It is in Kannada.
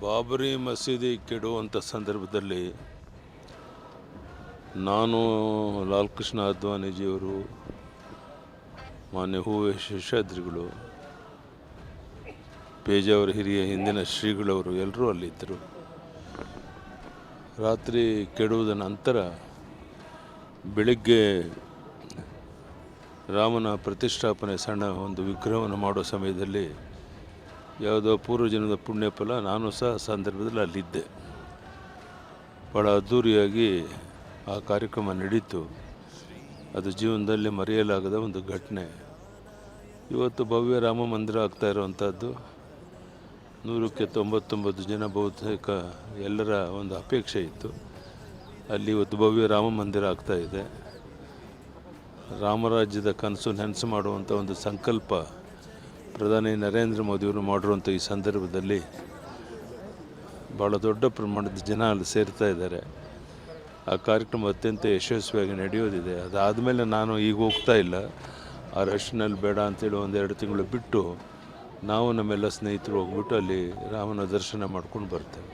ಬಾಬರಿ ಮಸೀದಿ ಕೆಡುವಂಥ ಸಂದರ್ಭದಲ್ಲಿ ನಾನು ಲಾಲ್ ಕೃಷ್ಣ ಅದ್ವಾನಿಜಿಯವರು, ಮಾನ್ಯ ಹೂವೆ ಶೇಷಾದ್ರಿಗಳು, ಪೇಜಾವರ ಹಿರಿಯ ಹಿಂದಿನ ಶ್ರೀಗಳವರು ಎಲ್ಲರೂ ಅಲ್ಲಿದ್ದರು. ರಾತ್ರಿ ಕೆಡುವುದ ನಂತರ ಬೆಳಗ್ಗೆ ರಾಮನ ಪ್ರತಿಷ್ಠಾಪನೆ ಸಣ್ಣ ಒಂದು ವಿಗ್ರಹವನ್ನು ಮಾಡೋ ಸಮಯದಲ್ಲಿ ಯಾವುದೋ ಪೂರ್ವಜನ್ಮದ ಪುಣ್ಯಫಲ ನಾನು ಸಹ ಸಂದರ್ಭದಲ್ಲಿ ಅಲ್ಲಿದ್ದೆ. ಭಾಳ ಅದ್ಧೂರಿಯಾಗಿ ಆ ಕಾರ್ಯಕ್ರಮ ನಡೀತು. ಅದು ಜೀವನದಲ್ಲಿ ಮರೆಯಲಾಗದ ಒಂದು ಘಟನೆ. ಇವತ್ತು ಭವ್ಯ ರಾಮ ಮಂದಿರ ಆಗ್ತಾ ಇರುವಂಥದ್ದು 199 ಜನ ಬಹುತೇಕ ಎಲ್ಲರ ಒಂದು ಅಪೇಕ್ಷೆ ಇತ್ತು. ಅಲ್ಲಿ ಇವತ್ತು ಭವ್ಯ ರಾಮ ಮಂದಿರ ಆಗ್ತಾಯಿದೆ. ರಾಮರಾಜ್ಯದ ಕನಸು ನೆನಸು ಮಾಡುವಂಥ ಒಂದು ಸಂಕಲ್ಪ ಪ್ರಧಾನಿ ನರೇಂದ್ರ ಮೋದಿಯವರು ಮಾಡಿರುವಂಥ ಈ ಸಂದರ್ಭದಲ್ಲಿ ಭಾಳ ದೊಡ್ಡ ಪ್ರಮಾಣದ ಜನ ಅಲ್ಲಿ ಸೇರ್ತಾ ಇದ್ದಾರೆ. ಆ ಕಾರ್ಯಕ್ರಮ ಅತ್ಯಂತ ಯಶಸ್ವಿಯಾಗಿ ನಡೆಯೋದಿದೆ. ಅದಾದಮೇಲೆ ನಾನು ಈಗ ಹೋಗ್ತಾ ಇಲ್ಲ, ಆ ರಶ್ನಲ್ಲಿ ಬೇಡ ಅಂತೇಳಿ 1-2 ತಿಂಗಳು ಬಿಟ್ಟು ನಾವು ನಮ್ಮೆಲ್ಲ ಸ್ನೇಹಿತರು ಹೋಗ್ಬಿಟ್ಟು ಅಲ್ಲಿ ರಾಮನ ದರ್ಶನ ಮಾಡ್ಕೊಂಡು ಬರ್ತೇವೆ.